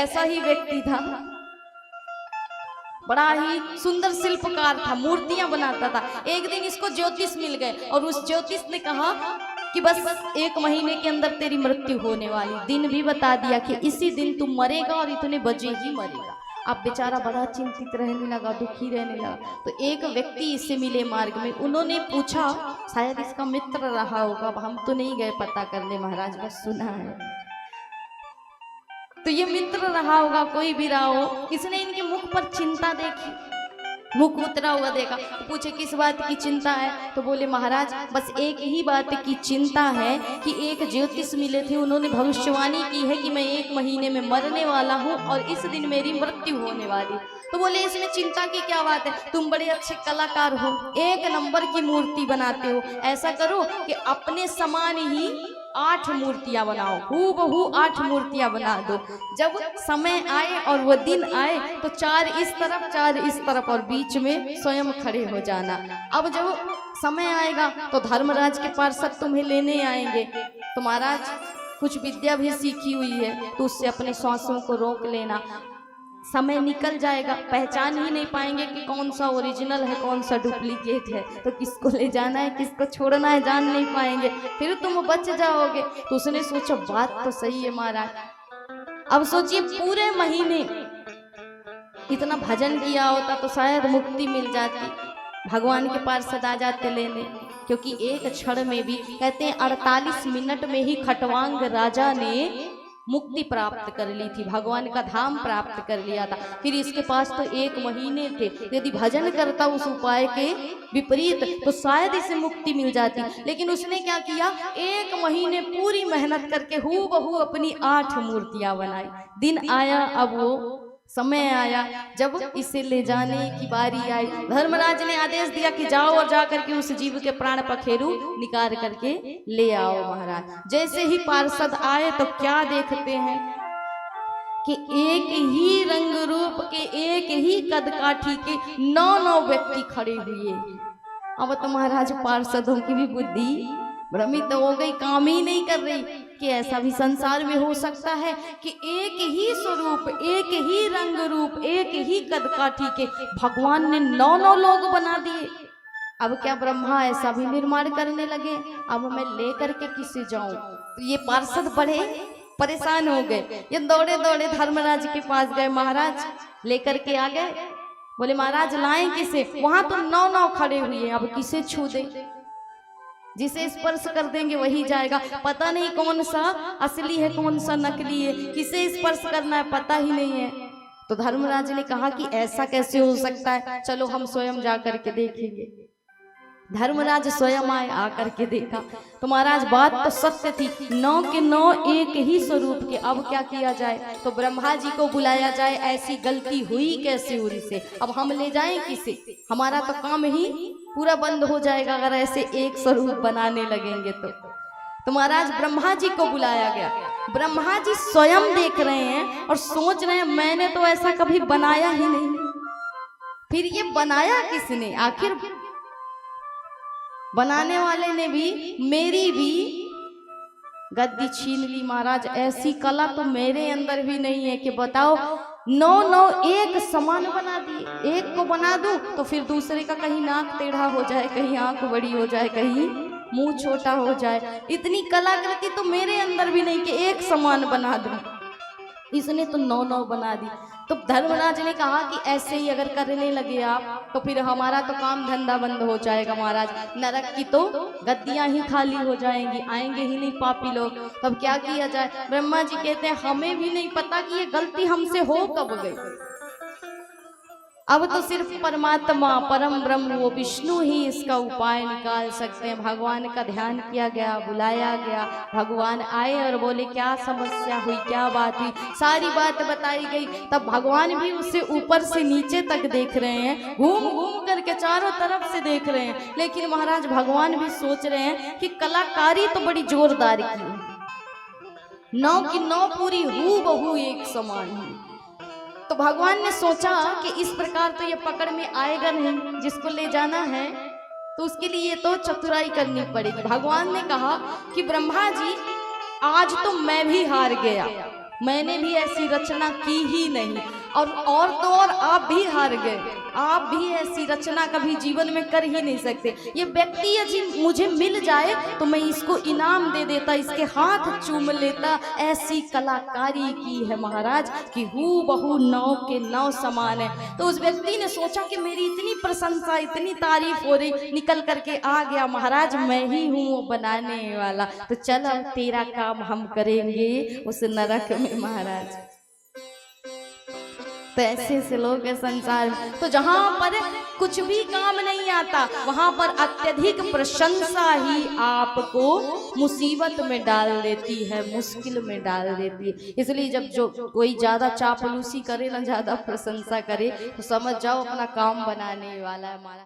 ऐसा ही व्यक्ति था, बड़ा ही सुंदर शिल्पकार था, मूर्तियां बनाता था। एक दिन इसको ज्योतिष मिल गए और उस ज्योतिष ने कहा कि बस 1 महीने के अंदर तेरी मृत्यु होने वाली। दिन भी बता दिया कि इसी दिन तू मरेगा और इतने बजे ही मरेगा। अब बेचारा बड़ा चिंतित रहने लगा, दुखी रहने लगा। तो एक व्यक्ति इससे मिले मार्ग में, उन्होंने पूछा, शायद इसका मित्र रहा होगा, अब हम तो नहीं गए पता करने महाराज, बस सुना है। तो ये मित्र रहा होगा, कोई भी रहा हो, इसने इनके मुख पर चिंता देखी, मुख उतरा हुआ देखा। पूछे किस बात की चिंता है? तो बोले महाराज बस एक ही बात की चिंता है कि एक ज्योतिष मिले थे, उन्होंने भविष्यवाणी की है कि मैं 1 महीने में मरने वाला हूँ और इस दिन मेरी मृत्यु होने वाली। तो बोले इसमें चिंता की क्या बात है, तुम बड़े अच्छे कलाकार हो, 1 नंबर की मूर्ति बनाते हो, ऐसा करो कि अपने समान ही 8 मूर्तियां बनाओ, हूबहू 8 मूर्तियां बना दो। जब समय आए और वो दिन आए तो 4 इस तरफ 4 इस तरफ और बीच में स्वयं खड़े हो जाना। अब जब समय आएगा तो धर्मराज के पार्षद तुम्हें लेने आएंगे। तो महाराज कुछ विद्या भी सीखी हुई है तो उससे अपने श्वासों को रोक लेना, समय निकल जाएगा, पहचान ही नहीं पाएंगे कि कौन सा ओरिजिनल है कौन सा डुप्लीकेट है, तो किसको ले जाना है किसको छोड़ना है जान नहीं पाएंगे, फिर तुम बच जाओगे। तो उसने सोचा बात तो सही है महाराज। अब सोचिए पूरे महीने इतना भजन किया होता तो शायद मुक्ति मिल जाती, भगवान के पार्षद आ जाते लेने, क्योंकि एक क्षण में भी कहते हैं 48 मिनट में ही खटवांग राजा ने मुक्ति प्राप्त कर ली थी, भगवान का धाम प्राप्त कर लिया था। फिर इसके पास तो 1 महीने थे, यदि भजन करता उस उपाय के विपरीत तो शायद इसे मुक्ति मिल जाती। लेकिन उसने क्या किया, 1 महीने पूरी मेहनत करके हूबहू अपनी 8 मूर्तियां बनाई। दिन आया, अब वो समय आया जब इसे ले जाने की बारी आई। धर्मराज ने आदेश दिया कि जाओ और जाकर के उस जीव के प्राण पखेरु निकाल करके ले आओ। महाराज जैसे ही पार्षद आए तो क्या देखते हैं कि एक ही रंग रूप के, एक ही कद काठी के 9 व्यक्ति खड़े हुए। अब तो महाराज पार्षदों की भी बुद्धि भ्रमित हो गई, काम ही नहीं कर रही कि ऐसा भी संसार में हो सकता है कि एक ही स्वरूप, एक ही रंग रूप, एक ही कद काठी के भगवान ने 9 लोग बना दिए। अब क्या ब्रह्मा ऐसा भी निर्माण करने लगे? अब मैं लेकर के किसे जाऊं? तो ये पार्षद बड़े परेशान हो गए, ये दौड़े दौड़े धर्मराज के पास गए, महाराज लेकर के आ गए। बोले महाराज लाएं किसे? वहां तो 9 खड़े हुए हैं, अब किसे छू दे? जिसे स्पर्श कर देंगे वही जाएगा, पता नहीं कौन सा असली है कौन सा नकली है, किसे स्पर्श करना है पता ही नहीं है। तो धर्मराज ने कहा कि ऐसा कैसे हो सकता है, चलो हम स्वयं जा करके देखेंगे। धर्मराज स्वयं आए, आकर के देखा तो महाराज बात तो सत्य थी, 9 के 9 एक ही स्वरूप के। अब क्या किया जाए? तो ब्रह्मा जी को बुलाया जाए, ऐसी गलती हुई कैसे उनसे, अब हम ले जाएं किसे? हमारा तो काम ही पूरा बंद हो जाएगा अगर ऐसे एक स्वरूप बनाने लगेंगे तो महाराज ब्रह्मा जी को बुलाया गया। ब्रह्मा जी स्वयं देख रहे हैं और सोच रहे हैं मैंने तो ऐसा कभी बनाया ही नहीं, फिर ये बनाया किसने? आखिर बनाने वाले ने भी मेरी भी गद्दी छीन ली। महाराज ऐसी कला तो मेरे अंदर भी नहीं है कि बताओ 9 एक समान बना दिए। एक को बना दूं तो फिर दूसरे का कहीं नाक टेढ़ा हो जाए, कहीं आंख बड़ी हो जाए, कहीं मुंह छोटा हो जाए। इतनी कलाकृति तो मेरे अंदर भी नहीं कि एक समान बना दूं। इसने तो 9 बना दी। तो धर्मराज ने कहा कि ऐसे ही अगर करने लगे आप तो फिर हमारा तो काम धंधा बंद हो जाएगा महाराज, नरक की तो गद्दियां ही खाली हो जाएंगी, आएंगे ही नहीं पापी लोग। तब क्या किया जाए? ब्रह्मा जी कहते हैं हमें भी नहीं पता कि ये गलती हमसे हो कब गई। अब तो सिर्फ परमात्मा परम ब्रह्म वो विष्णु ही इसका उपाय निकाल सकते हैं। भगवान का ध्यान किया गया, बुलाया गया, भगवान आए और बोले क्या समस्या हुई, क्या बात हुई, सारी बात बताई गई। तब भगवान भी उससे ऊपर से नीचे तक देख रहे हैं, घूम घूम करके चारों तरफ से देख रहे हैं। लेकिन महाराज भगवान भी सोच रहे हैं कि कलाकारी तो बड़ी जोरदार की है, 9 की 9 पूरी हूबहू एक समान है। तो भगवान ने सोचा कि इस प्रकार तो ये पकड़ में आएगा नहीं, जिसको ले जाना है तो उसके लिए तो चतुराई करनी पड़ेगी। भगवान ने कहा कि ब्रह्मा जी आज तो मैं भी हार गया, मैंने भी ऐसी रचना की ही नहीं, और तो और आप भी हार गए। आप भी ऐसी रचना कभी जीवन में कर ही नहीं सकते। ये व्यक्ति यदि मुझे मिल जाए तो मैं इसको इनाम दे देता, इसके हाथ चूम लेता। ऐसी कलाकारी की है महाराज कि हूबहू नौ के नौ समान है। तो उस व्यक्ति ने सोचा कि मेरी इतनी प्रशंसा, इतनी तारीफ हो रही, निकल करके आ गया महाराज मैं ही हूँ वो बनाने वाला, तो चल अब तेरा काम हम करेंगे उस नरक में महाराज। तो ऐसे से लोग हैं संसार में। तो जहां पर कुछ भी काम नहीं आता वहां पर अत्यधिक प्रशंसा ही आपको मुसीबत में डाल देती है, मुश्किल में डाल देती है। इसलिए जब जो कोई ज्यादा चापलूसी करे ना, ज्यादा प्रशंसा करे, तो समझ जाओ अपना काम बनाने वाला है हमारा।